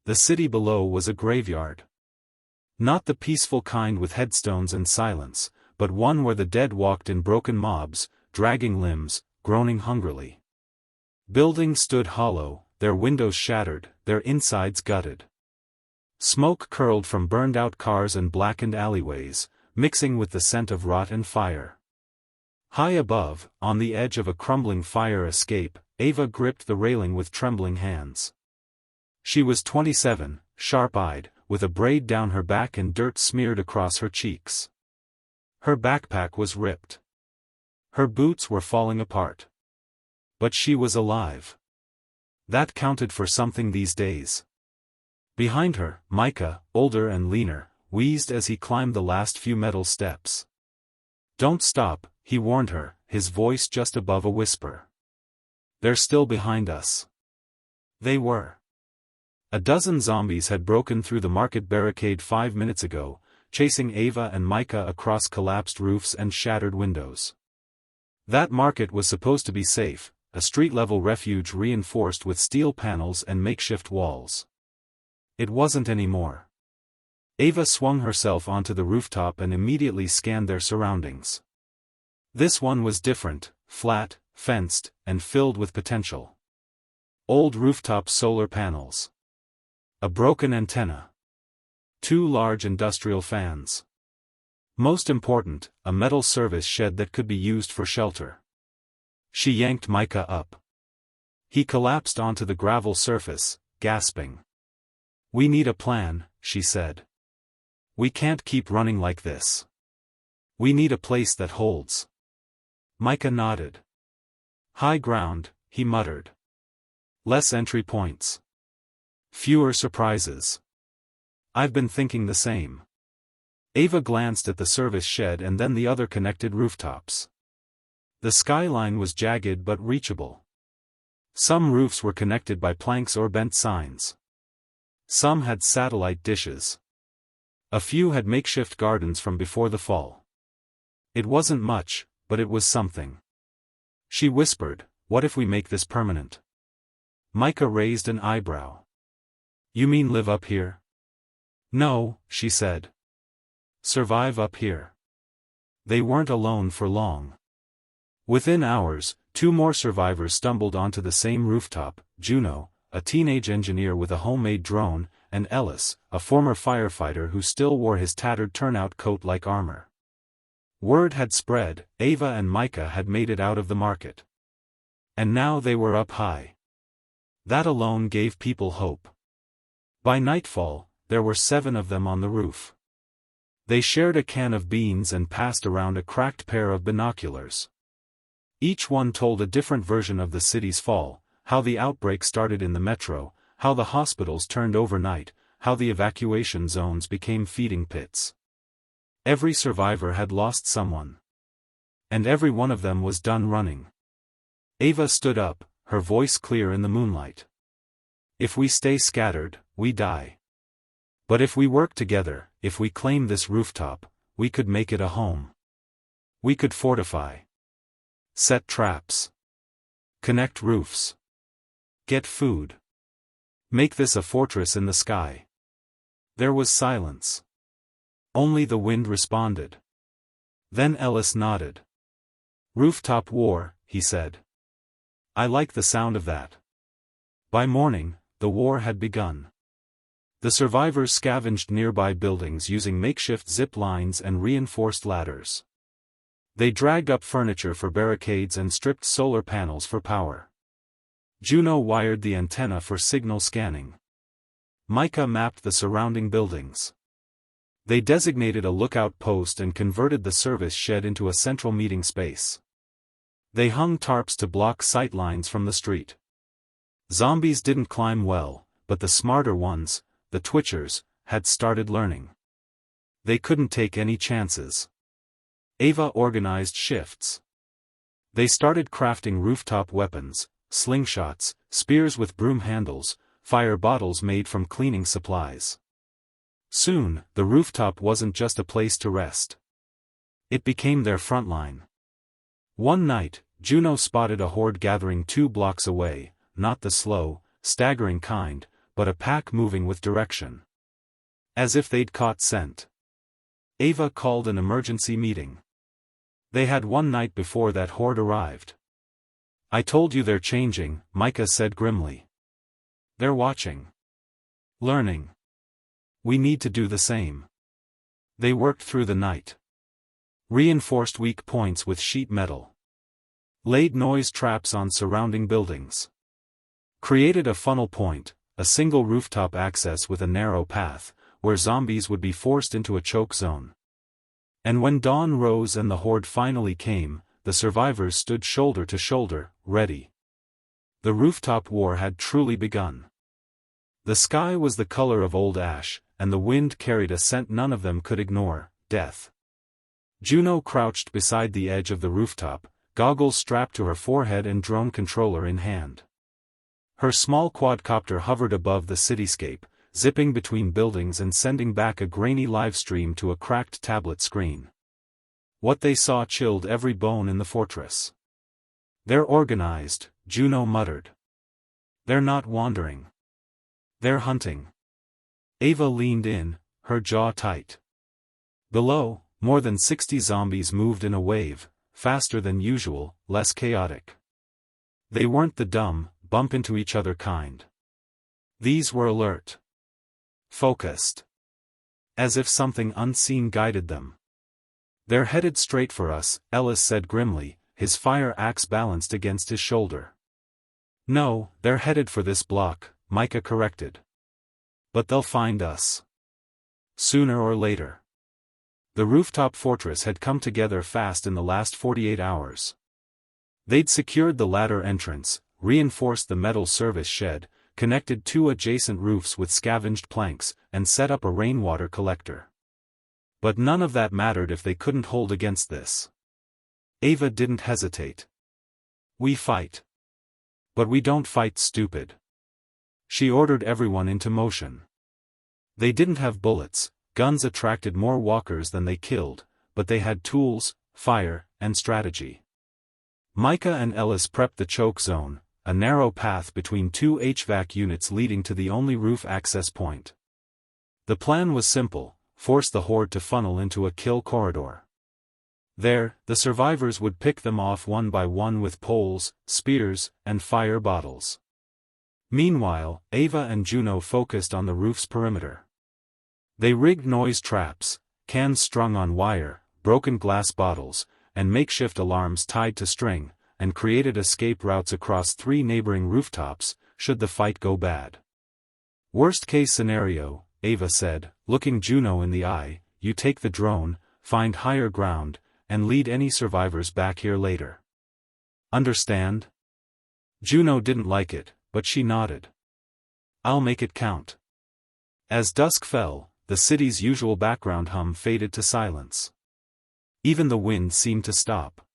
The city below was a graveyard. Not the peaceful kind with headstones and silence, but one where the dead walked in broken mobs, dragging limbs, groaning hungrily. Buildings stood hollow, their windows shattered, their insides gutted. Smoke curled from burned-out cars and blackened alleyways, mixing with the scent of rot and fire. High above, on the edge of a crumbling fire escape, Ava gripped the railing with trembling hands. She was 27, sharp-eyed, with a braid down her back and dirt smeared across her cheeks. Her backpack was ripped. Her boots were falling apart. But she was alive. That counted for something these days. Behind her, Micah, older and leaner, wheezed as he climbed the last few metal steps. "Don't stop," he warned her, his voice just above a whisper. "They're still behind us." They were. A dozen zombies had broken through the market barricade 5 minutes ago, chasing Ava and Micah across collapsed roofs and shattered windows. That market was supposed to be safe, a street-level refuge reinforced with steel panels and makeshift walls. It wasn't anymore. Ava swung herself onto the rooftop and immediately scanned their surroundings. This one was different, flat, fenced, and filled with potential. Old rooftop solar panels. A broken antenna. 2 large industrial fans. Most important, a metal service shed that could be used for shelter. She yanked Micah up. He collapsed onto the gravel surface, gasping. "We need a plan," she said. "We can't keep running like this. We need a place that holds." Micah nodded. "High ground," he muttered. "Less entry points. Fewer surprises." "I've been thinking the same." Ava glanced at the service shed and then the other connected rooftops. The skyline was jagged but reachable. Some roofs were connected by planks or bent signs. Some had satellite dishes. A few had makeshift gardens from before the fall. It wasn't much, but it was something. She whispered, "What if we make this permanent?" Micah raised an eyebrow. "You mean live up here?" "No," she said. "Survive up here." They weren't alone for long. Within hours, 2 more survivors stumbled onto the same rooftop: Juno, a teenage engineer with a homemade drone, and Ellis, a former firefighter who still wore his tattered turnout coat like armor. Word had spread, Ava and Micah had made it out of the market. And now they were up high. That alone gave people hope. By nightfall, there were 7 of them on the roof. They shared a can of beans and passed around a cracked pair of binoculars. Each one told a different version of the city's fall: how the outbreak started in the metro, how the hospitals turned overnight, how the evacuation zones became feeding pits. Every survivor had lost someone. And every one of them was done running. Ava stood up, her voice clear in the moonlight. "If we stay scattered, we die. But if we work together, if we claim this rooftop, we could make it a home. We could fortify. Set traps. Connect roofs. Get food. Make this a fortress in the sky." There was silence. Only the wind responded. Then Ellis nodded. "Rooftop War," he said. "I like the sound of that." By morning, the war had begun. The survivors scavenged nearby buildings using makeshift zip lines and reinforced ladders. They dragged up furniture for barricades and stripped solar panels for power. Juno wired the antenna for signal scanning. Micah mapped the surrounding buildings. They designated a lookout post and converted the service shed into a central meeting space. They hung tarps to block sight lines from the street. Zombies didn't climb well, but the smarter ones, the twitchers, had started learning. They couldn't take any chances. Ava organized shifts. They started crafting rooftop weapons: slingshots, spears with broom handles, fire bottles made from cleaning supplies. Soon, the rooftop wasn't just a place to rest. It became their front line. One night, Juno spotted a horde gathering 2 blocks away, not the slow, staggering kind, but a pack moving with direction. As if they'd caught scent. Ava called an emergency meeting. They had one night before that horde arrived. "I told you they're changing," Micah said grimly. "They're watching. Learning. We need to do the same." They worked through the night. Reinforced weak points with sheet metal. Laid noise traps on surrounding buildings. Created a funnel point, a single rooftop access with a narrow path, where zombies would be forced into a choke zone. And when dawn rose and the horde finally came, the survivors stood shoulder to shoulder, ready. The rooftop war had truly begun. The sky was the color of old ash, and the wind carried a scent none of them could ignore: death. Juno crouched beside the edge of the rooftop, goggles strapped to her forehead and drone controller in hand. Her small quadcopter hovered above the cityscape, zipping between buildings and sending back a grainy livestream to a cracked tablet screen. What they saw chilled every bone in the fortress. "They're organized," Juno muttered. "They're not wandering. They're hunting." Ava leaned in, her jaw tight. Below, more than 60 zombies moved in a wave, faster than usual, less chaotic. They weren't the dumb, bump into each other kind. These were alert. Focused. As if something unseen guided them. "They're headed straight for us," Ellis said grimly, his fire axe balanced against his shoulder. "No, they're headed for this block," Micah corrected. "But they'll find us. Sooner or later." The rooftop fortress had come together fast in the last 48 hours. They'd secured the ladder entrance, reinforced the metal service shed, connected 2 adjacent roofs with scavenged planks, and set up a rainwater collector. But none of that mattered if they couldn't hold against this. Ava didn't hesitate. "We fight. But we don't fight stupid." She ordered everyone into motion. They didn't have bullets, guns attracted more walkers than they killed, but they had tools, fire, and strategy. Micah and Ellis prepped the choke zone, a narrow path between 2 HVAC units leading to the only roof access point. The plan was simple: force the horde to funnel into a kill corridor. There, the survivors would pick them off one by one with poles, spears, and fire bottles. Meanwhile, Ava and Juno focused on the roof's perimeter. They rigged noise traps, cans strung on wire, broken glass bottles, and makeshift alarms tied to string, and created escape routes across 3 neighboring rooftops, should the fight go bad. "Worst-case scenario," Ava said, looking Juno in the eye, "you take the drone, find higher ground, and lead any survivors back here later. Understand?" Juno didn't like it, but she nodded. "I'll make it count." As dusk fell, the city's usual background hum faded to silence. Even the wind seemed to stop.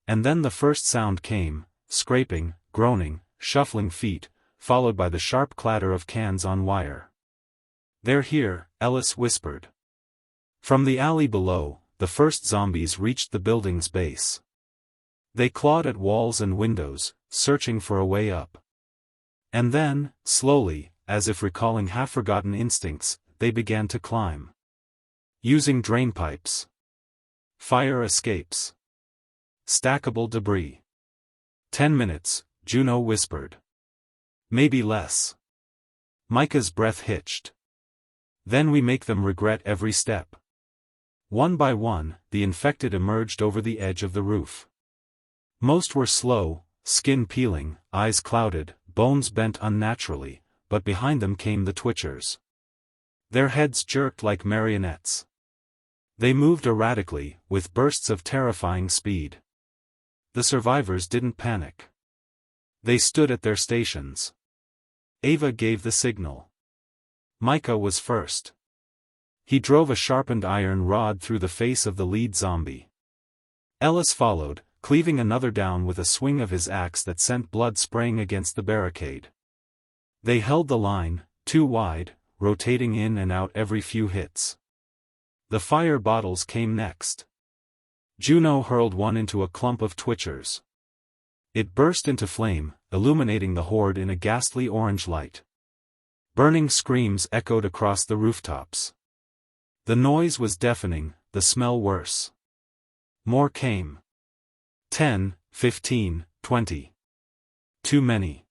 And then the first sound came: scraping, groaning, shuffling feet, followed by the sharp clatter of cans on wire. "They're here," Ellis whispered. From the alley below, the first zombies reached the building's base. They clawed at walls and windows, searching for a way up. And then, slowly, as if recalling half-forgotten instincts, they began to climb. Using drainpipes. Fire escapes. Stackable debris. 10 minutes, Juno whispered. "Maybe less." Micah's breath hitched. "Then we make them regret every step." One by one, the infected emerged over the edge of the roof. Most were slow, skin peeling, eyes clouded, bones bent unnaturally, but behind them came the twitchers. Their heads jerked like marionettes. They moved erratically, with bursts of terrifying speed. The survivors didn't panic. They stood at their stations. Ava gave the signal. Micah was first. He drove a sharpened iron rod through the face of the lead zombie. Ellis followed, cleaving another down with a swing of his axe that sent blood spraying against the barricade. They held the line, too wide, rotating in and out every few hits. The fire bottles came next. Juno hurled one into a clump of twitchers. It burst into flame, illuminating the horde in a ghastly orange light. Burning screams echoed across the rooftops. The noise was deafening, the smell worse. More came. 10, 15, 20. Too many.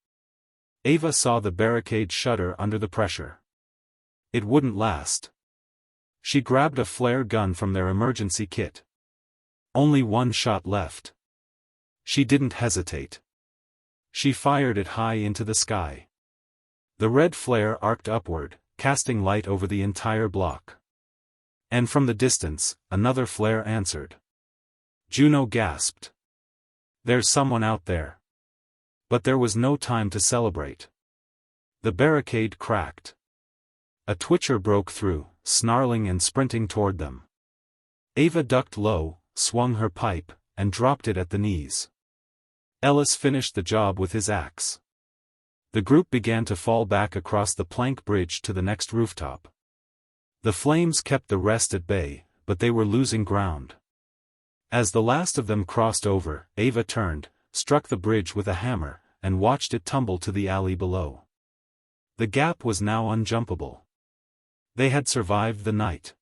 Ava saw the barricade shudder under the pressure. It wouldn't last. She grabbed a flare gun from their emergency kit. Only one shot left. She didn't hesitate. She fired it high into the sky. The red flare arced upward, casting light over the entire block. And from the distance, another flare answered. Juno gasped. There's someone out there. But there was no time to celebrate. The barricade cracked. A twitcher broke through, snarling and sprinting toward them. Ava ducked low, swung her pipe, and dropped it at the knees. Ellis finished the job with his axe. The group began to fall back across the plank bridge to the next rooftop. The flames kept the rest at bay, but they were losing ground. As the last of them crossed over, Ava turned, struck the bridge with a hammer, and watched it tumble to the alley below. The gap was now unjumpable. They had survived the night.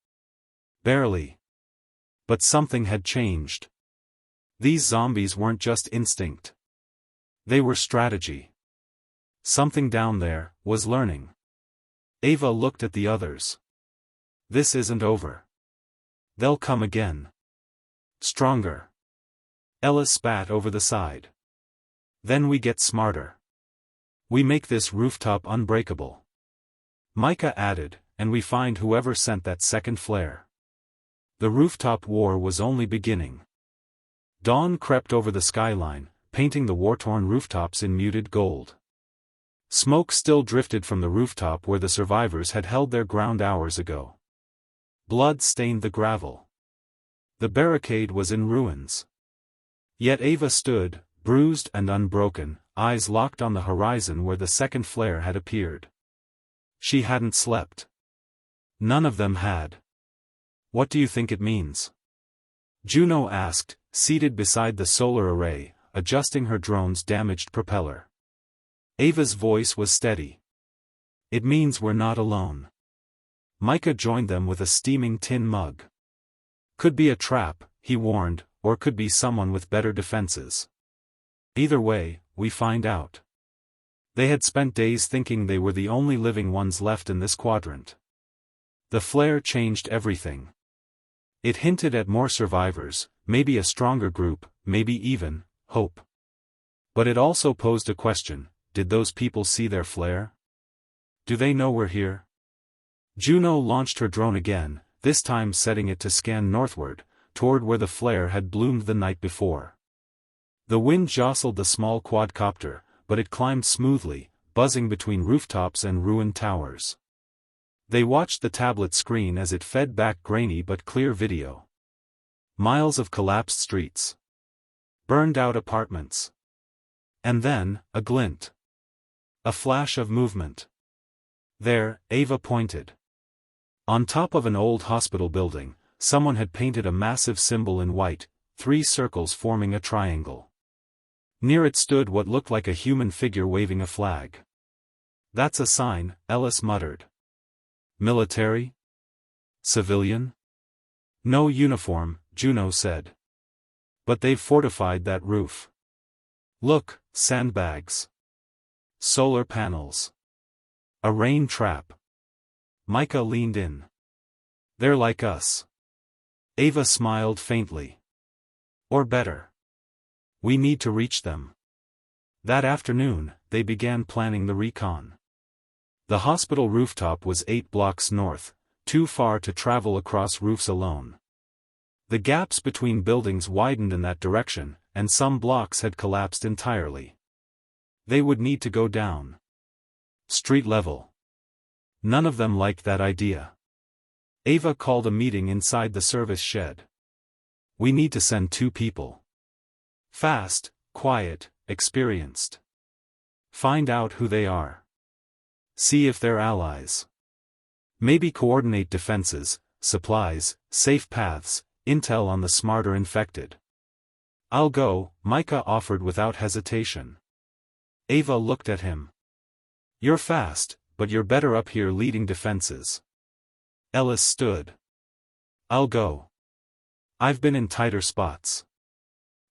Barely. But something had changed. These zombies weren't just instinct. They were strategy. Something down there was learning. Ava looked at the others. This isn't over. They'll come again. Stronger. Ellis spat over the side. Then we get smarter. We make this rooftop unbreakable. Micah added, and we find whoever sent that second flare. The rooftop war was only beginning. Dawn crept over the skyline, painting the war-torn rooftops in muted gold. Smoke still drifted from the rooftop where the survivors had held their ground hours ago. Blood stained the gravel. The barricade was in ruins. Yet Ava stood, bruised and unbroken, eyes locked on the horizon where the second flare had appeared. She hadn't slept. None of them had. What do you think it means? Juno asked, seated beside the solar array, adjusting her drone's damaged propeller. Ava's voice was steady. It means we're not alone. Micah joined them with a steaming tin mug. Could be a trap, he warned, or could be someone with better defenses. Either way, we find out. They had spent days thinking they were the only living ones left in this quadrant. The flare changed everything. It hinted at more survivors, maybe a stronger group, maybe even hope. But it also posed a question. Did those people see their flare? Do they know we're here? Juno launched her drone again, this time setting it to scan northward, toward where the flare had bloomed the night before. The wind jostled the small quadcopter, but it climbed smoothly, buzzing between rooftops and ruined towers. They watched the tablet screen as it fed back grainy but clear video. Miles of collapsed streets. Burned-out apartments. And then, a glint. A flash of movement. There, Ava pointed. On top of an old hospital building, someone had painted a massive symbol in white, 3 circles forming a triangle. Near it stood what looked like a human figure waving a flag. That's a sign, Ellis muttered. Military? Civilian? No uniform, Juno said. But they've fortified that roof. Look, sandbags. Solar panels. A rain trap. Micah leaned in. They're like us. Ava smiled faintly. Or better. We need to reach them. That afternoon, they began planning the recon. The hospital rooftop was 8 blocks north, too far to travel across roofs alone. The gaps between buildings widened in that direction, and some blocks had collapsed entirely. They would need to go down. Street level. None of them liked that idea. Ava called a meeting inside the service shed. We need to send 2 people. Fast, quiet, experienced. Find out who they are. See if they're allies. Maybe coordinate defenses, supplies, safe paths, intel on the smarter infected. I'll go, Micah offered without hesitation. Ava looked at him. You're fast, but you're better up here leading defenses. Ellis stood. I'll go. I've been in tighter spots.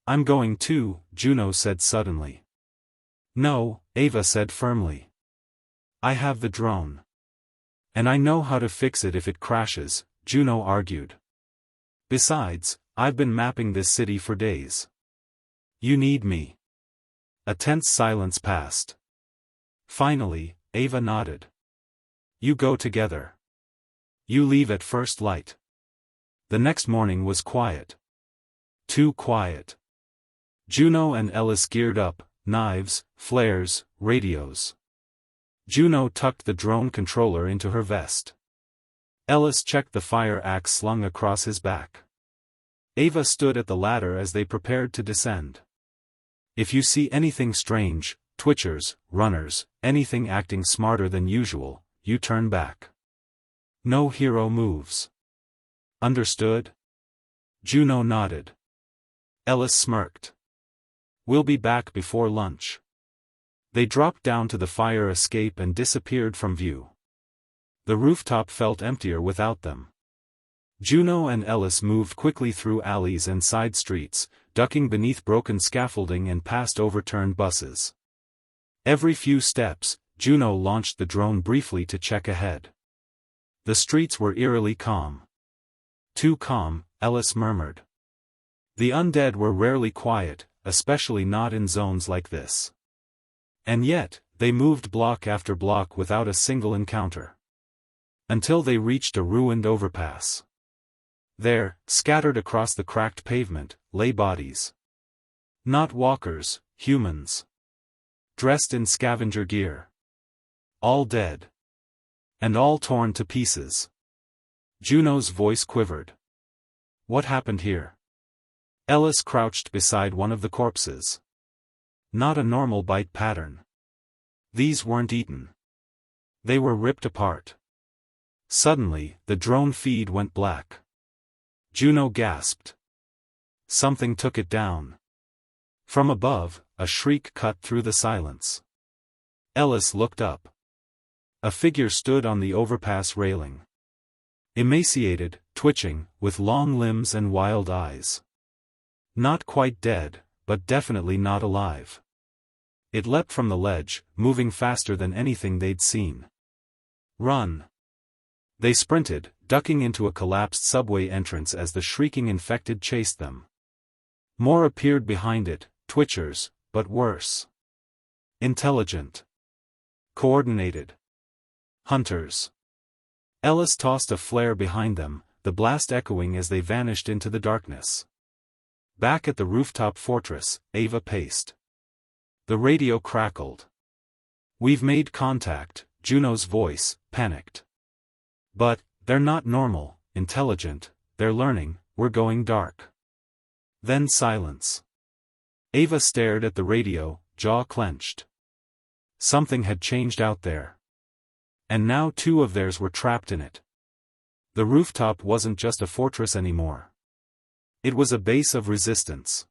I'm going too, Juno said suddenly. No, Ava said firmly. I have the drone. And I know how to fix it if it crashes, Juno argued. Besides, I've been mapping this city for days. You need me. A tense silence passed. Finally, Ava nodded. You go together. You leave at first light. The next morning was quiet. Too quiet. Juno and Ellis geared up, knives, flares, radios. Juno tucked the drone controller into her vest. Ellis checked the fire axe slung across his back. Ava stood at the ladder as they prepared to descend. If you see anything strange, twitchers, runners, anything acting smarter than usual, you turn back. No hero moves. Understood? Juno nodded. Ellis smirked. We'll be back before lunch. They dropped down to the fire escape and disappeared from view. The rooftop felt emptier without them. Juno and Ellis moved quickly through alleys and side streets, ducking beneath broken scaffolding and past overturned buses. Every few steps, Juno launched the drone briefly to check ahead. The streets were eerily calm. Too calm, Ellis murmured. The undead were rarely quiet, especially not in zones like this. And yet, they moved block after block without a single encounter. Until they reached a ruined overpass. There, scattered across the cracked pavement, lay bodies. Not walkers, humans. Dressed in scavenger gear. All dead. And all torn to pieces. Juno's voice quivered. What happened here? Ellis crouched beside one of the corpses. Not a normal bite pattern. These weren't eaten. They were ripped apart. Suddenly, the drone feed went black. Juno gasped. Something took it down. From above, a shriek cut through the silence. Ellis looked up. A figure stood on the overpass railing. Emaciated, twitching, with long limbs and wild eyes. Not quite dead, but definitely not alive. It leapt from the ledge, moving faster than anything they'd seen. Run! They sprinted, ducking into a collapsed subway entrance as the shrieking infected chased them. More appeared behind it, twitchers, but worse. Intelligent. Coordinated. Hunters. Ellis tossed a flare behind them, the blast echoing as they vanished into the darkness. Back at the rooftop fortress, Ava paced. The radio crackled. We've made contact, Juno's voice, panicked. But, they're not normal, intelligent, they're learning, we're going dark. Then silence. Ava stared at the radio, jaw clenched. Something had changed out there. And now two of theirs were trapped in it. The rooftop wasn't just a fortress anymore. It was a base of resistance.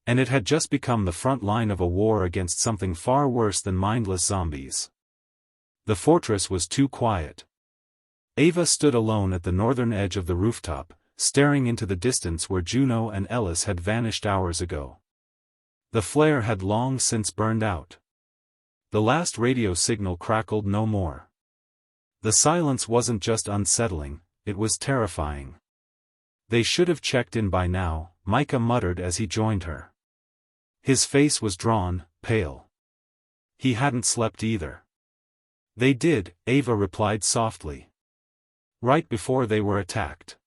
And it had just become the front line of a war against something far worse than mindless zombies. The fortress was too quiet. Ava stood alone at the northern edge of the rooftop, staring into the distance where Juno and Ellis had vanished hours ago. The flare had long since burned out. The last radio signal crackled no more. The silence wasn't just unsettling, it was terrifying. They should have checked in by now, Micah muttered as he joined her. His face was drawn, pale. He hadn't slept either. They did, Ava replied softly. Right before they were attacked.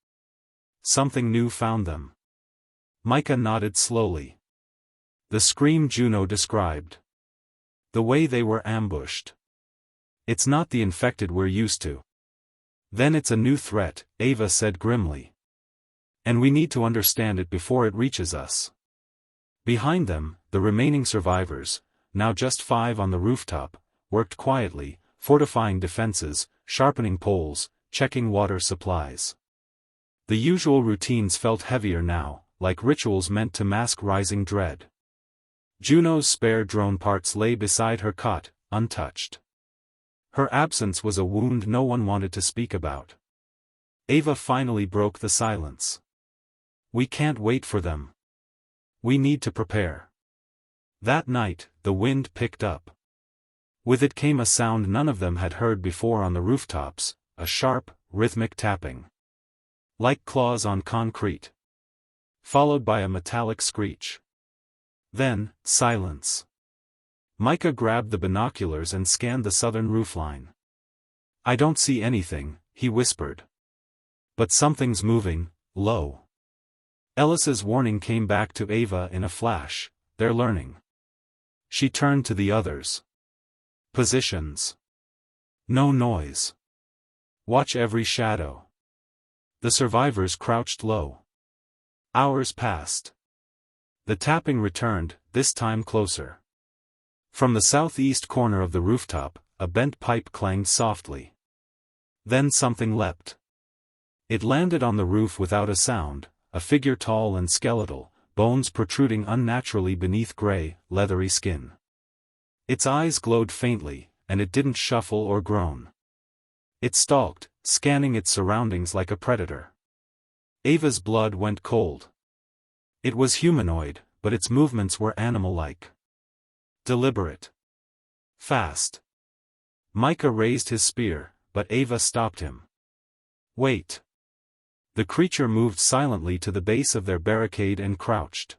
Something new found them. Micah nodded slowly. The scream Juno described. The way they were ambushed. It's not the infected we're used to. Then it's a new threat, Ava said grimly. And we need to understand it before it reaches us. Behind them, the remaining survivors, now just 5 on the rooftop, worked quietly, fortifying defenses, sharpening poles, checking water supplies. The usual routines felt heavier now, like rituals meant to mask rising dread. Juno's spare drone parts lay beside her cot, untouched. Her absence was a wound no one wanted to speak about. Ava finally broke the silence. We can't wait for them. We need to prepare. That night, the wind picked up. With it came a sound none of them had heard before on the rooftops, a sharp, rhythmic tapping. Like claws on concrete. Followed by a metallic screech. Then, silence. Micah grabbed the binoculars and scanned the southern roofline. I don't see anything, he whispered. But something's moving, low. Ellis's warning came back to Ava in a flash, they're learning. She turned to the others. Positions. No noise. Watch every shadow. The survivors crouched low. Hours passed. The tapping returned, this time closer. From the southeast corner of the rooftop, a bent pipe clanged softly. Then something leapt. It landed on the roof without a sound, a figure tall and skeletal, bones protruding unnaturally beneath gray, leathery skin. Its eyes glowed faintly, and it didn't shuffle or groan. It stalked, scanning its surroundings like a predator. Ava's blood went cold. It was humanoid, but its movements were animal-like. Deliberate. Fast. Micah raised his spear, but Ava stopped him. Wait. The creature moved silently to the base of their barricade and crouched.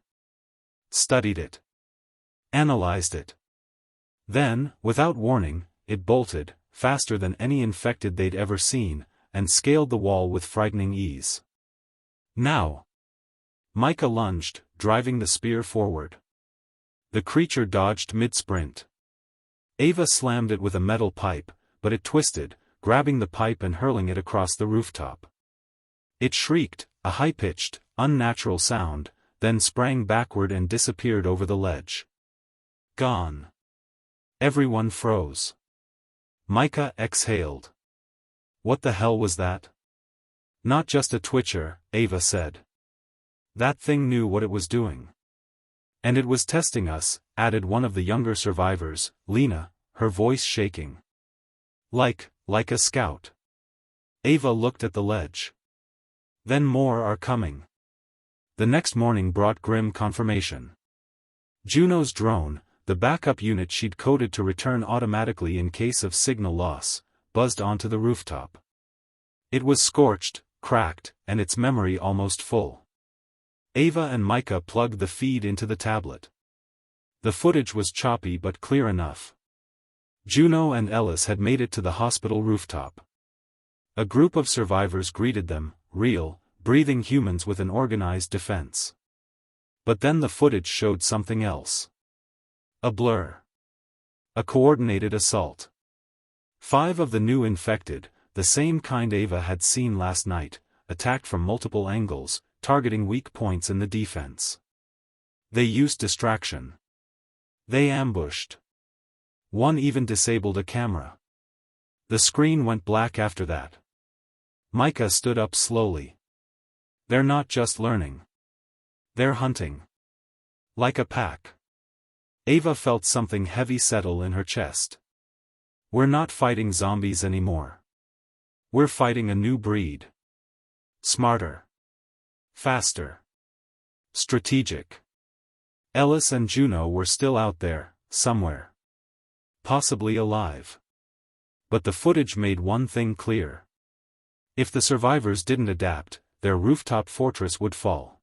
Studied it. Analyzed it. Then, without warning, it bolted, faster than any infected they'd ever seen, and scaled the wall with frightening ease. Now! Micah lunged, driving the spear forward. The creature dodged mid-sprint. Ava slammed it with a metal pipe, but it twisted, grabbing the pipe and hurling it across the rooftop. It shrieked, a high-pitched, unnatural sound, then sprang backward and disappeared over the ledge. Gone. Everyone froze. Micah exhaled. What the hell was that? Not just a twitcher, Ava said. That thing knew what it was doing. And it was testing us, added one of the younger survivors, Lena, her voice shaking. Like a scout. Ava looked at the ledge. Then more are coming. The next morning brought grim confirmation. Juno's drone, the backup unit she'd coded to return automatically in case of signal loss, buzzed onto the rooftop. It was scorched, cracked, and its memory almost full. Ava and Micah plugged the feed into the tablet. The footage was choppy but clear enough. Juno and Ellis had made it to the hospital rooftop. A group of survivors greeted them, real, breathing humans with an organized defense. But then the footage showed something else. A blur. A coordinated assault. 5 of the new infected, the same kind Ava had seen last night, attacked from multiple angles, targeting weak points in the defense. They used distraction. They ambushed. One even disabled a camera. The screen went black after that. Micah stood up slowly. They're not just learning. They're hunting. Like a pack. Ava felt something heavy settle in her chest. We're not fighting zombies anymore. We're fighting a new breed. Smarter. Faster. Strategic. Ellis and Juno were still out there, somewhere. Possibly alive. But the footage made one thing clear. If the survivors didn't adapt, their rooftop fortress would fall.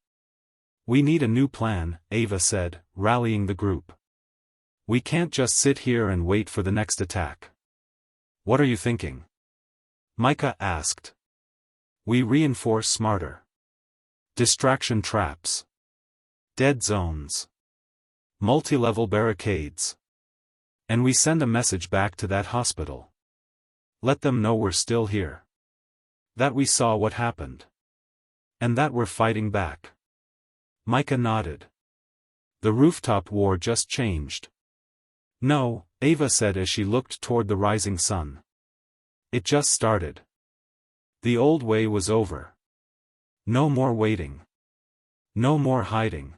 We need a new plan, Ava said, rallying the group. We can't just sit here and wait for the next attack. What are you thinking? Micah asked. We reinforce smarter. Distraction traps. Dead zones. Multi-level barricades. And we send a message back to that hospital. Let them know we're still here. That we saw what happened. And that we're fighting back. Micah nodded. The rooftop war just changed. No, Ava said as she looked toward the rising sun. It just started. The old way was over. No more waiting. No more hiding.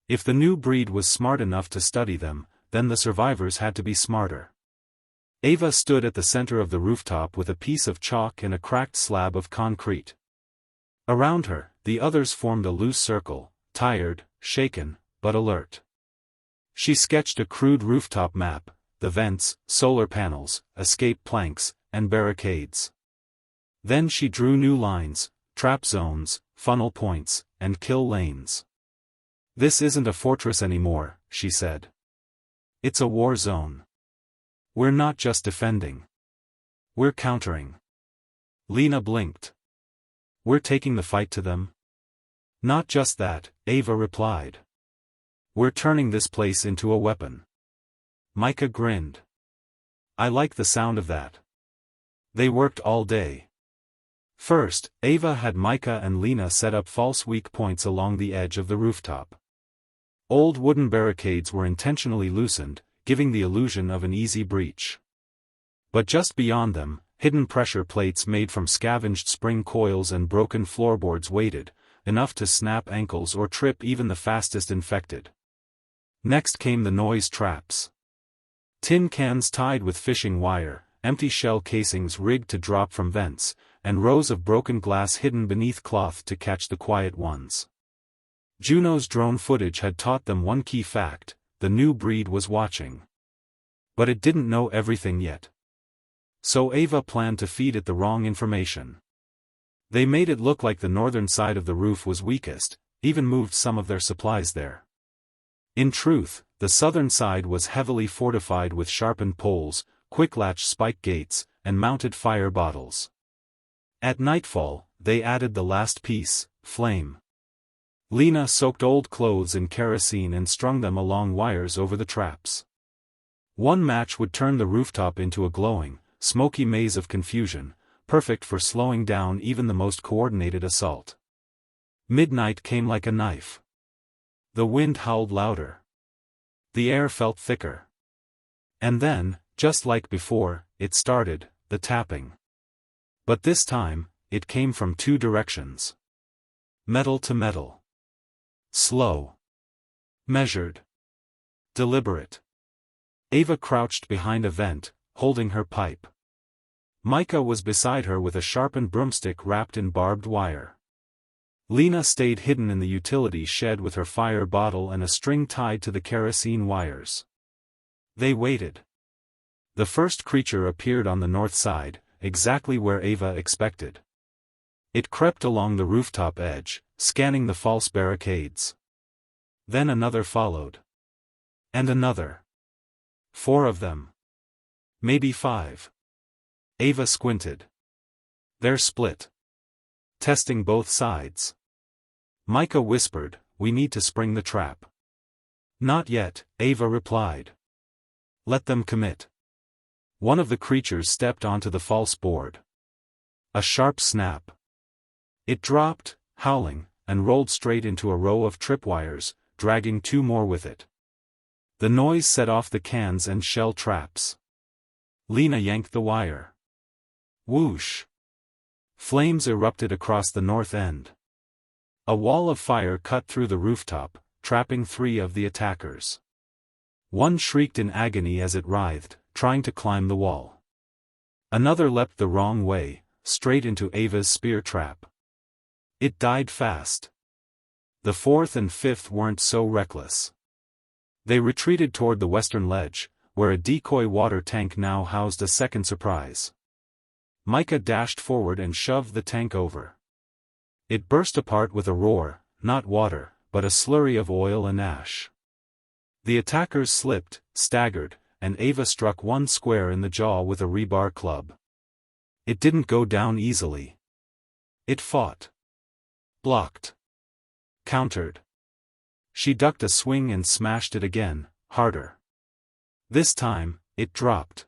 If the new breed was smart enough to study them, then the survivors had to be smarter. Ava stood at the center of the rooftop with a piece of chalk and a cracked slab of concrete. Around her, the others formed a loose circle, tired, shaken, but alert. She sketched a crude rooftop map: the vents, solar panels, escape planks, and barricades. Then she drew new lines: trap zones, funnel points, and kill lanes. "This isn't a fortress anymore," she said. "It's a war zone. We're not just defending. We're countering." Lena blinked. "We're taking the fight to them?" "Not just that," Ava replied. "We're turning this place into a weapon." Micah grinned. "I like the sound of that." They worked all day. First, Ava had Micah and Lena set up false weak points along the edge of the rooftop. Old wooden barricades were intentionally loosened, giving the illusion of an easy breach. But just beyond them, hidden pressure plates made from scavenged spring coils and broken floorboards waited, enough to snap ankles or trip even the fastest infected. Next came the noise traps. Tin cans tied with fishing wire, empty shell casings rigged to drop from vents, and rows of broken glass hidden beneath cloth to catch the quiet ones. Juno's drone footage had taught them one key fact: the new breed was watching. But it didn't know everything yet. So Ava planned to feed it the wrong information. They made it look like the northern side of the roof was weakest, even moved some of their supplies there. In truth, the southern side was heavily fortified with sharpened poles, quick-latch spike gates, and mounted fire bottles. At nightfall, they added the last piece: flame. Lena soaked old clothes in kerosene and strung them along wires over the traps. One match would turn the rooftop into a glowing, smoky maze of confusion, perfect for slowing down even the most coordinated assault. Midnight came like a knife. The wind howled louder. The air felt thicker. And then, just like before, it started, the tapping. But this time, it came from two directions. Metal to metal. Slow. Measured. Deliberate. Ava crouched behind a vent, holding her pipe. Micah was beside her with a sharpened broomstick wrapped in barbed wire. Lena stayed hidden in the utility shed with her fire bottle and a string tied to the kerosene wires. They waited. The first creature appeared on the north side, exactly where Ava expected. It crept along the rooftop edge, scanning the false barricades. Then another followed. And another. 4 of them. Maybe 5. Ava squinted. They're split. Testing both sides. Micah whispered, "We need to spring the trap." "Not yet," Ava replied. "Let them commit." One of the creatures stepped onto the false board. A sharp snap. It dropped, howling, and rolled straight into a row of tripwires, dragging 2 more with it. The noise set off the cans and shell traps. Lena yanked the wire. Whoosh! Flames erupted across the north end. A wall of fire cut through the rooftop, trapping 3 of the attackers. One shrieked in agony as it writhed, trying to climb the wall. Another leapt the wrong way, straight into Ava's spear trap. It died fast. The 4th and 5th weren't so reckless. They retreated toward the western ledge, where a decoy water tank now housed a second surprise. Micah dashed forward and shoved the tank over. It burst apart with a roar, not water, but a slurry of oil and ash. The attackers slipped, staggered, and Ava struck one square in the jaw with a rebar club. It didn't go down easily. It fought. Blocked. Countered. She ducked a swing and smashed it again, harder. This time, it dropped.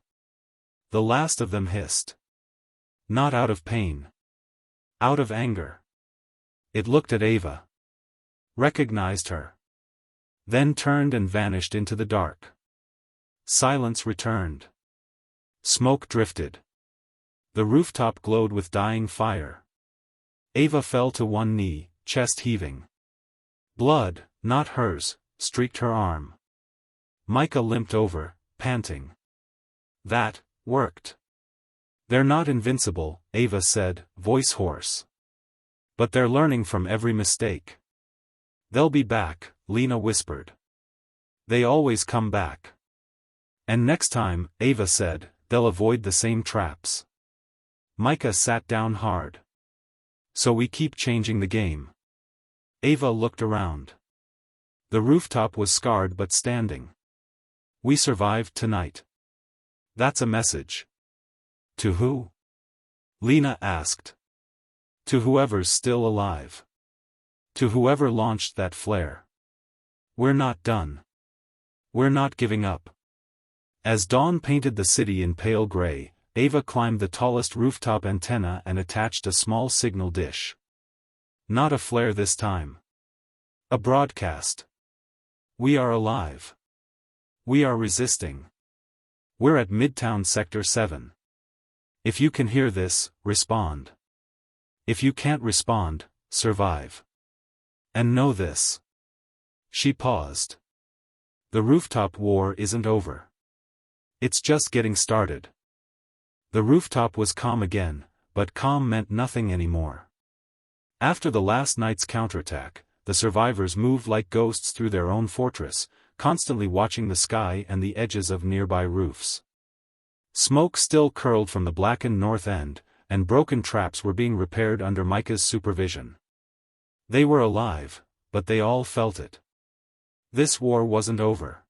The last of them hissed. Not out of pain. Out of anger. It looked at Ava. Recognized her. Then turned and vanished into the dark. Silence returned. Smoke drifted. The rooftop glowed with dying fire. Ava fell to one knee, chest heaving. Blood, not hers, streaked her arm. Micah limped over, panting. That worked. They're not invincible, Ava said, voice hoarse. But they're learning from every mistake. They'll be back, Lena whispered. They always come back. And next time, Ava said, they'll avoid the same traps. Micah sat down hard. So we keep changing the game. Ava looked around. The rooftop was scarred but standing. We survived tonight. That's a message. To who? Lena asked. To whoever's still alive. To whoever launched that flare. We're not done. We're not giving up. As dawn painted the city in pale gray, Ava climbed the tallest rooftop antenna and attached a small signal dish. Not a flare this time. A broadcast. We are alive. We are resisting. We're at Midtown Sector 7. If you can hear this, respond. If you can't respond, survive. And know this. She paused. The rooftop war isn't over. It's just getting started. The rooftop was calm again, but calm meant nothing anymore. After the last night's counterattack, the survivors moved like ghosts through their own fortress, constantly watching the sky and the edges of nearby roofs. Smoke still curled from the blackened north end, and broken traps were being repaired under Micah's supervision. They were alive, but they all felt it. This war wasn't over.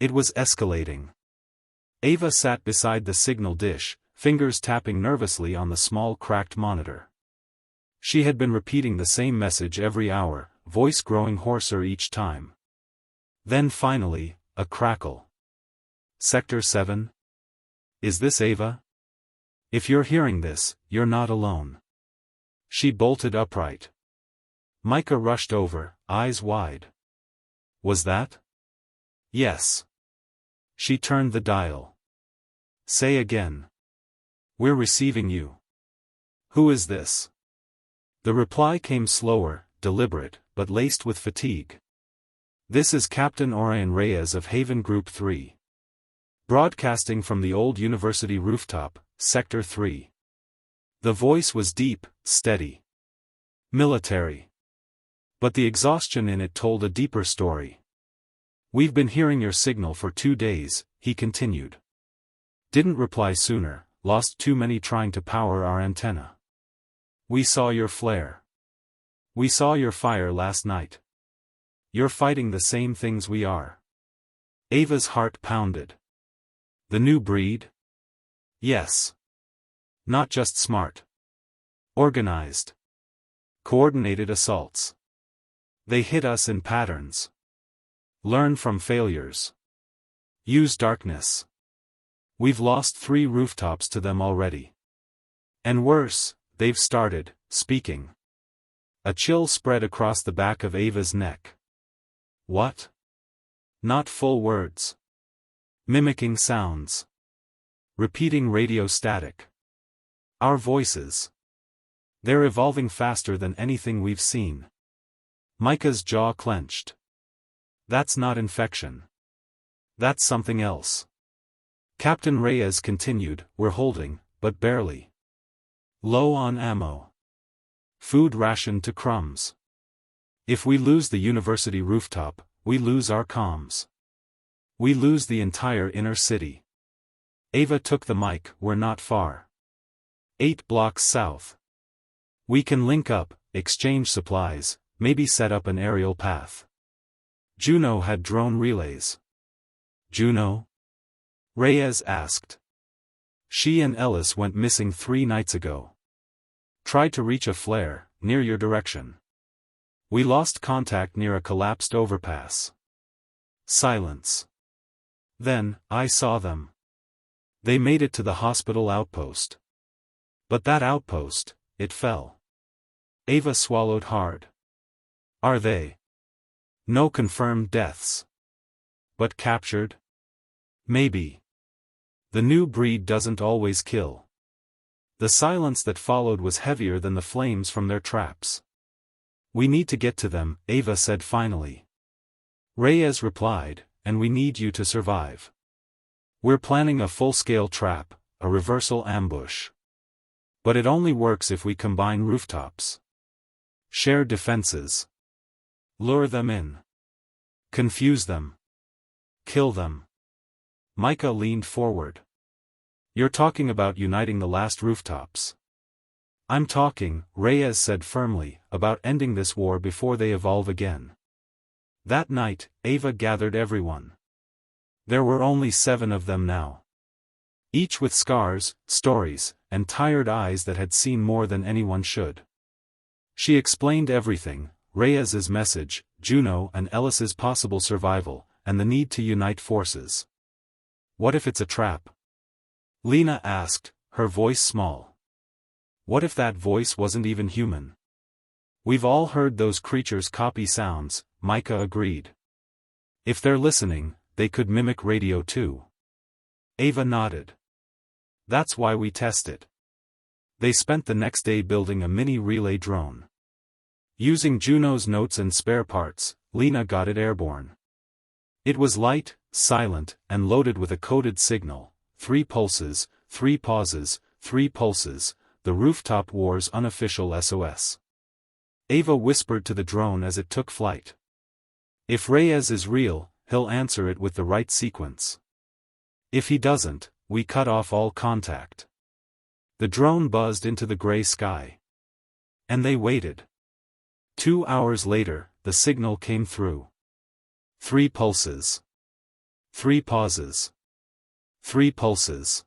It was escalating. Ava sat beside the signal dish, fingers tapping nervously on the small cracked monitor. She had been repeating the same message every hour, voice growing hoarser each time. Then finally, a crackle. Sector 7? Is this Ava? If you're hearing this, you're not alone. She bolted upright. Micah rushed over, eyes wide. Was that? Yes. She turned the dial. Say again. We're receiving you. Who is this? The reply came slower, deliberate, but laced with fatigue. This is Captain Orion Reyes of Haven Group 3. Broadcasting from the old university rooftop, Sector 3. The voice was deep, steady. Military. But the exhaustion in it told a deeper story. We've been hearing your signal for 2 days, he continued. Didn't reply sooner, lost too many trying to power our antenna. We saw your flare. We saw your fire last night. You're fighting the same things we are. Ava's heart pounded. The new breed? Yes. Not just smart. Organized. Coordinated assaults. They hit us in patterns. Learn from failures. Use darkness. We've lost 3 rooftops to them already. And worse, they've started speaking. A chill spread across the back of Ava's neck. What? Not full words. Mimicking sounds. Repeating radio static. Our voices. They're evolving faster than anything we've seen. Micah's jaw clenched. That's not infection. That's something else. Captain Reyes continued, we're holding, but barely. Low on ammo. Food rationed to crumbs. If we lose the university rooftop, we lose our comms. We lose the entire inner city. Ava took the mic, we're not far. 8 blocks south. We can link up, exchange supplies, maybe set up an aerial path. Juno had drone relays. Juno? Reyes asked. She and Ellis went missing 3 nights ago. Tried to reach a flare, near your direction. We lost contact near a collapsed overpass. Silence. Then, I saw them. They made it to the hospital outpost. But that outpost, it fell. Ava swallowed hard. Are they? No confirmed deaths. But captured? Maybe. The new breed doesn't always kill. The silence that followed was heavier than the flames from their traps. We need to get to them, Ava said finally. Reyes replied, and we need you to survive. We're planning a full-scale trap, a reversal ambush. But it only works if we combine rooftops. Share defenses. Lure them in. Confuse them. Kill them. Micah leaned forward. You're talking about uniting the last rooftops. I'm talking, Reyes said firmly, about ending this war before they evolve again. That night, Ava gathered everyone. There were only 7 of them now. Each with scars, stories, and tired eyes that had seen more than anyone should. She explained everything, Reyes's message, Juno and Ellis's possible survival, and the need to unite forces. What if it's a trap? Lena asked, her voice small. What if that voice wasn't even human? We've all heard those creatures copy sounds, Micah agreed. If they're listening, they could mimic radio too. Ava nodded. That's why we test it. They spent the next day building a mini relay drone. Using Juno's notes and spare parts, Lena got it airborne. It was light, silent, and loaded with a coded signal, 3 pulses, 3 pauses, 3 pulses, the Rooftop War's unofficial SOS. Ava whispered to the drone as it took flight. If Reyes is real, he'll answer it with the right sequence. If he doesn't, we cut off all contact. The drone buzzed into the gray sky. And they waited. 2 hours later, the signal came through. 3 pulses. 3 pauses. 3 pulses.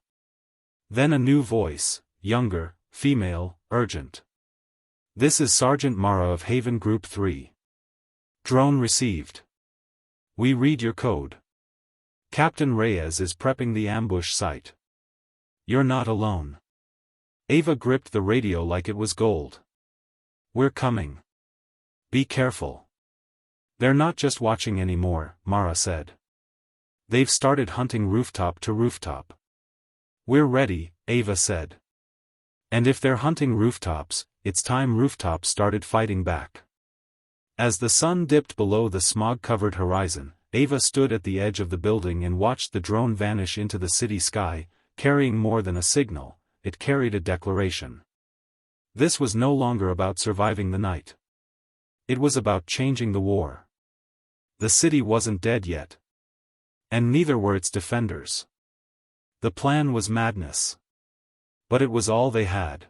Then a new voice, younger, female, urgent. This is Sergeant Mara of Haven Group 3. Drone received. We read your code. Captain Reyes is prepping the ambush site. You're not alone. Ava gripped the radio like it was gold. We're coming. Be careful. They're not just watching anymore, Mara said. They've started hunting rooftop to rooftop. We're ready, Ava said. And if they're hunting rooftops, it's time rooftops started fighting back. As the sun dipped below the smog-covered horizon, Ava stood at the edge of the building and watched the drone vanish into the city sky, carrying more than a signal, it carried a declaration. This was no longer about surviving the night. It was about changing the war. The city wasn't dead yet. And neither were its defenders. The plan was madness. But it was all they had.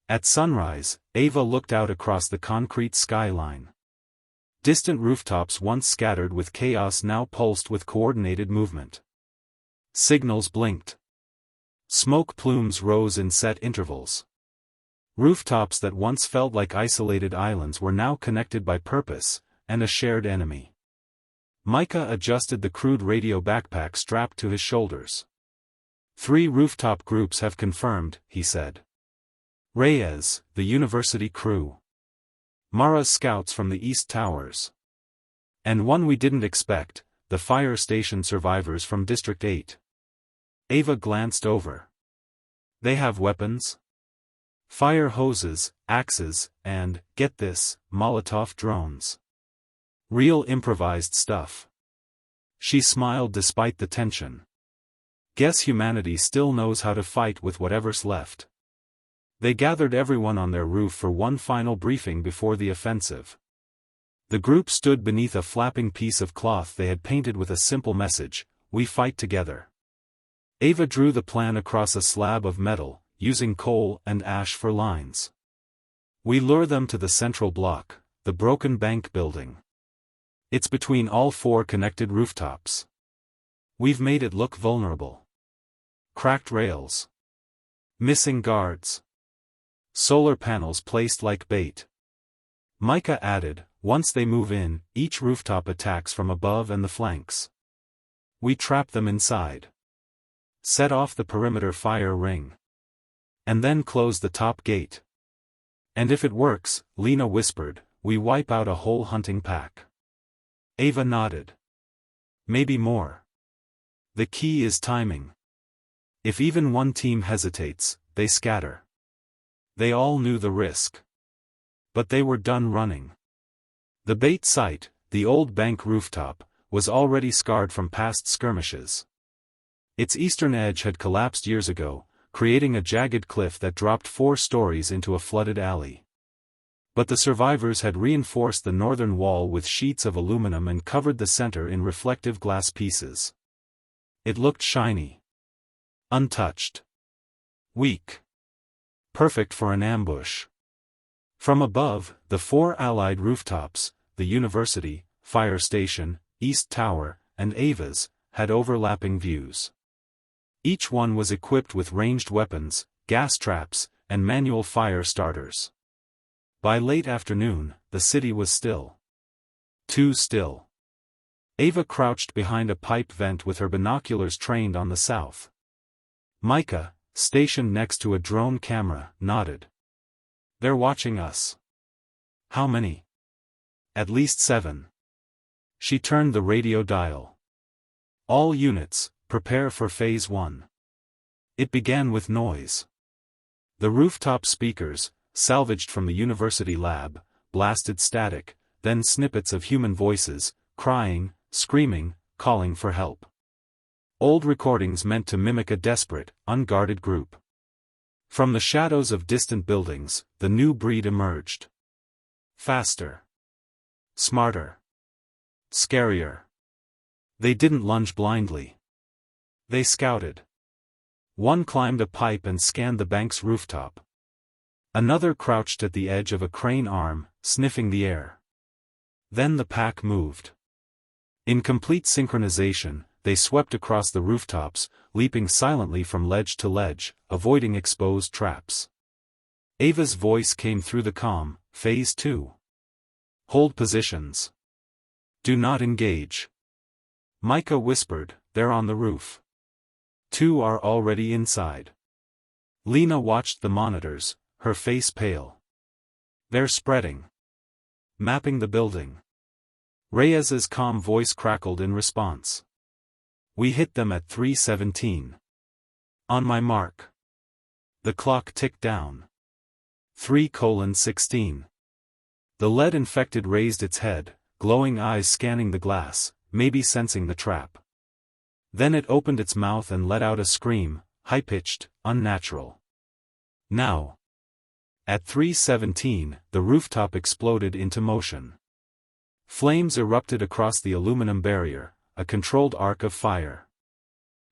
At sunrise, Ava looked out across the concrete skyline. Distant rooftops once scattered with chaos now pulsed with coordinated movement. Signals blinked. Smoke plumes rose in set intervals. Rooftops that once felt like isolated islands were now connected by purpose, and a shared enemy. Micah adjusted the crude radio backpack strapped to his shoulders. 3 rooftop groups have confirmed, he said. Reyes, the university crew. Mara's scouts from the East Towers. And one we didn't expect, the fire station survivors from District 8. Ava glanced over. They have weapons? Fire hoses, axes, and, get this, Molotov drones. Real improvised stuff. She smiled despite the tension. Guess humanity still knows how to fight with whatever's left. They gathered everyone on their roof for one final briefing before the offensive. The group stood beneath a flapping piece of cloth they had painted with a simple message, "We fight together." Ava drew the plan across a slab of metal, using coal and ash for lines. We lure them to the central block, the broken bank building. It's between all 4 connected rooftops. We've made it look vulnerable. Cracked rails. Missing guards. Solar panels placed like bait. Micah added, once they move in, each rooftop attacks from above and the flanks. We trap them inside. Set off the perimeter fire ring. And then close the top gate. And if it works, Lena whispered, we wipe out a whole hunting pack. Ava nodded. Maybe more. The key is timing. If even one team hesitates, they scatter. They all knew the risk. But they were done running. The bait site, the old bank rooftop, was already scarred from past skirmishes. Its eastern edge had collapsed years ago, creating a jagged cliff that dropped 4 stories into a flooded alley. But the survivors had reinforced the northern wall with sheets of aluminum and covered the center in reflective glass pieces. It looked shiny. Untouched. Weak. Perfect for an ambush. From above, the 4 allied rooftops, the university, fire station, East Tower, and Ava's, had overlapping views. Each one was equipped with ranged weapons, gas traps, and manual fire starters. By late afternoon, the city was still. Too still. Ava crouched behind a pipe vent with her binoculars trained on the south. Micah, stationed next to a drone camera, nodded. "They're watching us." "How many?" "At least 7. She turned the radio dial. "All units, prepare for Phase 1. It began with noise. The rooftop speakers, salvaged from the university lab, blasted static, then snippets of human voices, crying, screaming, calling for help. Old recordings meant to mimic a desperate, unguarded group. From the shadows of distant buildings, the new breed emerged. Faster. Smarter. Scarier. They didn't lunge blindly. They scouted. One climbed a pipe and scanned the bank's rooftop. Another crouched at the edge of a crane arm, sniffing the air. Then the pack moved. In complete synchronization, they swept across the rooftops, leaping silently from ledge to ledge, avoiding exposed traps. Ava's voice came through the comm, "Phase 2. Hold positions. Do not engage." Micah whispered, "They're on the roof. 2 are already inside." Lena watched the monitors, her face pale. "They're spreading. Mapping the building." Reyes's calm voice crackled in response. "We hit them at 3:17. On my mark." The clock ticked down. 3:16. The lead-infected raised its head, glowing eyes scanning the glass, maybe sensing the trap. Then it opened its mouth and let out a scream, high-pitched, unnatural. Now. At 3:17, the rooftop exploded into motion. Flames erupted across the aluminum barrier, a controlled arc of fire.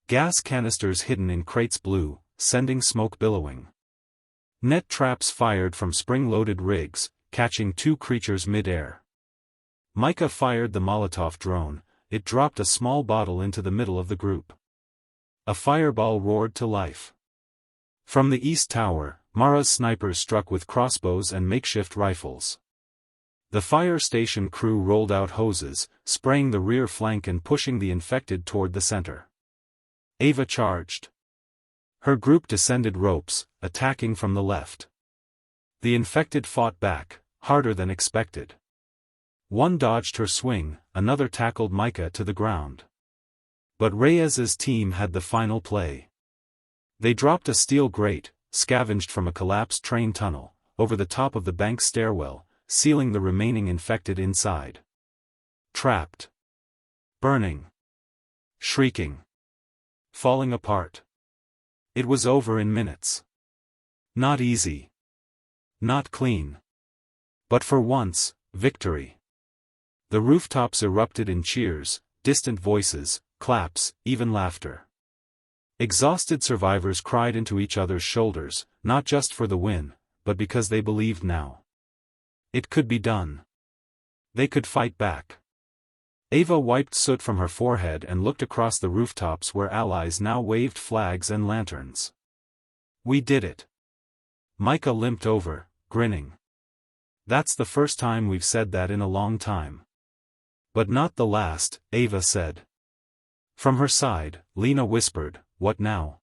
Gas canisters hidden in crates blew, sending smoke billowing. Net traps fired from spring-loaded rigs, catching 2 creatures mid-air. Micah fired the Molotov drone. It dropped a small bottle into the middle of the group. A fireball roared to life. From the East Tower, Mara's snipers struck with crossbows and makeshift rifles. The fire station crew rolled out hoses, spraying the rear flank and pushing the infected toward the center. Ava charged. Her group descended ropes, attacking from the left. The infected fought back, harder than expected. One dodged her swing, another tackled Micah to the ground. But Reyes's team had the final play. They dropped a steel grate, scavenged from a collapsed train tunnel, over the top of the bank's stairwell, sealing the remaining infected inside. Trapped. Burning. Shrieking. Falling apart. It was over in minutes. Not easy. Not clean. But for once, victory. The rooftops erupted in cheers, distant voices, claps, even laughter. Exhausted survivors cried into each other's shoulders, not just for the win, but because they believed now. It could be done. They could fight back. Ava wiped soot from her forehead and looked across the rooftops where allies now waved flags and lanterns. "We did it." Micah limped over, grinning. "That's the first time we've said that in a long time." "But not the last," Ava said. From her side, Lena whispered, "What now?"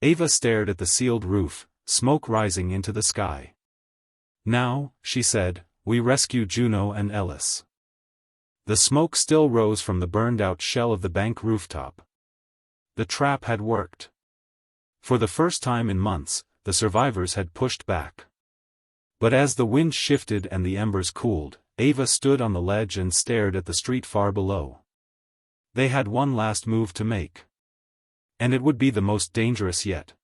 Ava stared at the sealed roof, smoke rising into the sky. "Now," she said, "we rescue Juno and Ellis." The smoke still rose from the burned-out shell of the bank rooftop. The trap had worked. For the first time in months, the survivors had pushed back. But as the wind shifted and the embers cooled, Ava stood on the ledge and stared at the street far below. They had one last move to make. And it would be the most dangerous yet.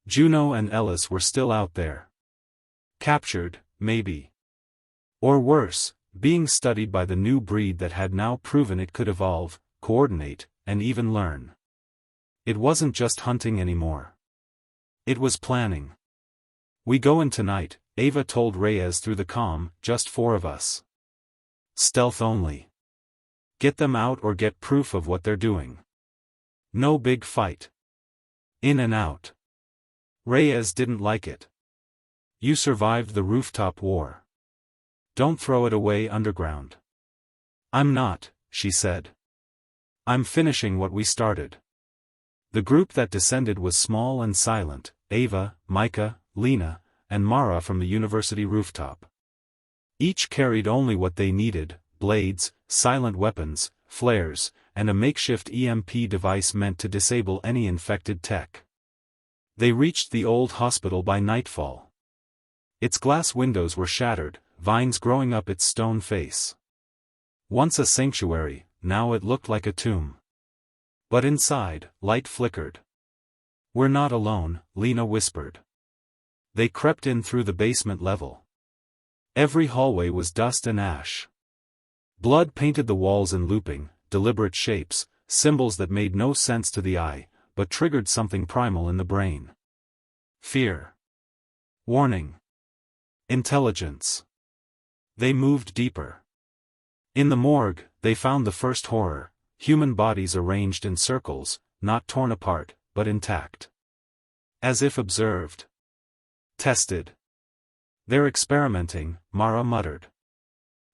Juno and Ellis were still out there. Captured, maybe. Or worse, being studied by the new breed that had now proven it could evolve, coordinate, and even learn. It wasn't just hunting anymore. It was planning. "We go in tonight," Ava told Reyes through the comm, "just 4 of us. Stealth only. Get them out or get proof of what they're doing. No big fight. In and out." Reyes didn't like it. "You survived the Rooftop War. Don't throw it away underground." "I'm not," she said. "I'm finishing what we started." The group that descended was small and silent: Ava, Micah, Lena, and Mara from the university rooftop. Each carried only what they needed: blades, silent weapons, flares, and a makeshift EMP device meant to disable any infected tech. They reached the old hospital by nightfall. Its glass windows were shattered, vines growing up its stone face. Once a sanctuary, now it looked like a tomb. But inside, light flickered. "We're not alone," Lena whispered. They crept in through the basement level. Every hallway was dust and ash. Blood painted the walls in looping, deliberate shapes, symbols that made no sense to the eye, but triggered something primal in the brain. Fear. Warning. Intelligence. They moved deeper. In the morgue, they found the first horror: human bodies arranged in circles, not torn apart, but intact. As if observed. Tested. "They're experimenting," Mara muttered.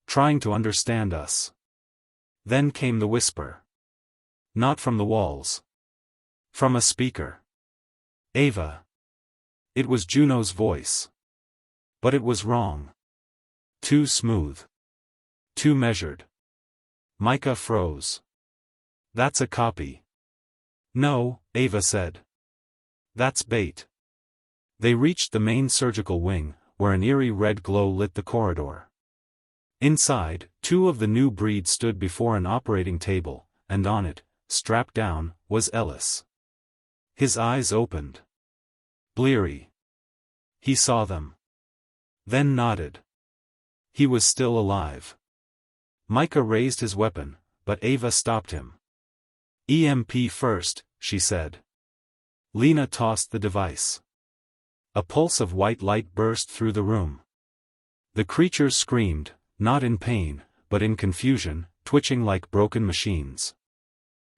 "Trying to understand us." Then came the whisper. Not from the walls. From a speaker. "Ava." It was Juno's voice. But it was wrong. Too smooth. Too measured. Micah froze. "That's a copy." "No," Ava said. "That's bait." They reached the main surgical wing, where an eerie red glow lit the corridor. Inside, 2 of the new breed stood before an operating table, and on it, strapped down, was Ellis. His eyes opened. Bleary. He saw them. Then nodded. He was still alive. Micah raised his weapon, but Ava stopped him. "EMP first," she said. Lena tossed the device. A pulse of white light burst through the room. The creatures screamed, not in pain, but in confusion, twitching like broken machines.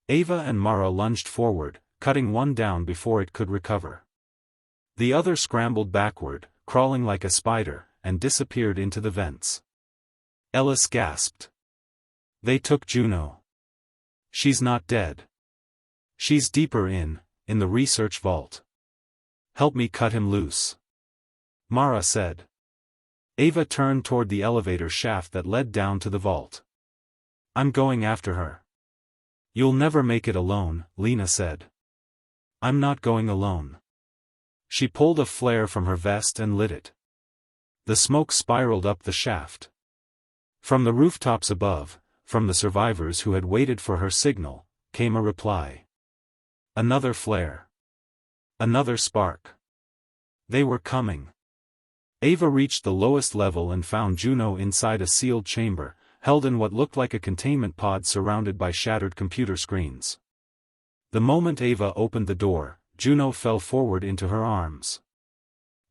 Ava and Mara lunged forward, cutting one down before it could recover. The other scrambled backward, crawling like a spider, and disappeared into the vents. Ellis gasped. "They took Juno. She's not dead. She's deeper in the research vault. Help me cut him loose," Mara said. Ava turned toward the elevator shaft that led down to the vault. "I'm going after her." "You'll never make it alone," Lena said. "I'm not going alone." She pulled a flare from her vest and lit it. The smoke spiraled up the shaft. From the rooftops above, from the survivors who had waited for her signal, came a reply. Another flare. Another spark. They were coming. Ava reached the lowest level and found Juno inside a sealed chamber, held in what looked like a containment pod surrounded by shattered computer screens. The moment Ava opened the door, Juno fell forward into her arms.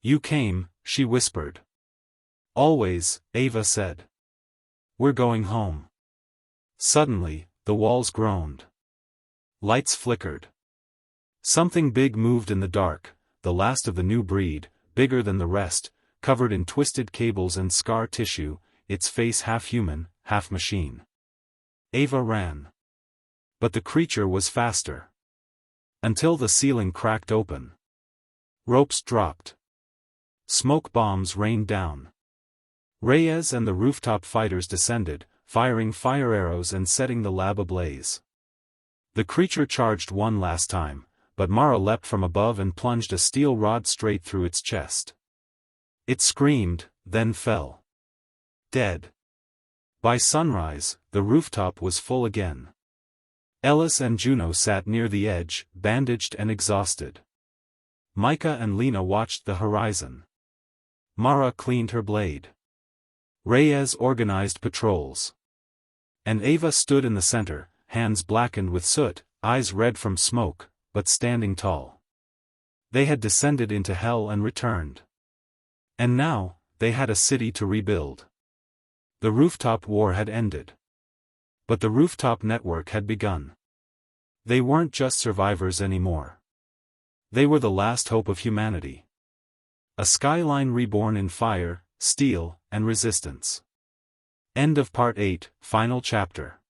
"You came," she whispered. "Always," Ava said. "We're going home." Suddenly, the walls groaned. Lights flickered. Something big moved in the dark, the last of the new breed, bigger than the rest, covered in twisted cables and scar tissue, its face half human, half machine. Ava ran. But the creature was faster. Until the ceiling cracked open. Ropes dropped. Smoke bombs rained down. Reyes and the rooftop fighters descended, firing fire arrows and setting the lab ablaze. The creature charged one last time, but Mara leapt from above and plunged a steel rod straight through its chest. It screamed, then fell. Dead. By sunrise, the rooftop was full again. Ellis and Juno sat near the edge, bandaged and exhausted. Micah and Lena watched the horizon. Mara cleaned her blade. Reyes organized patrols. And Ava stood in the center, hands blackened with soot, eyes red from smoke, but standing tall. They had descended into hell and returned. And now, they had a city to rebuild. The Rooftop War had ended. But the rooftop network had begun. They weren't just survivors anymore. They were the last hope of humanity. A Skyline reborn in fire, steel, and resistance. End of Part 8, Final Chapter.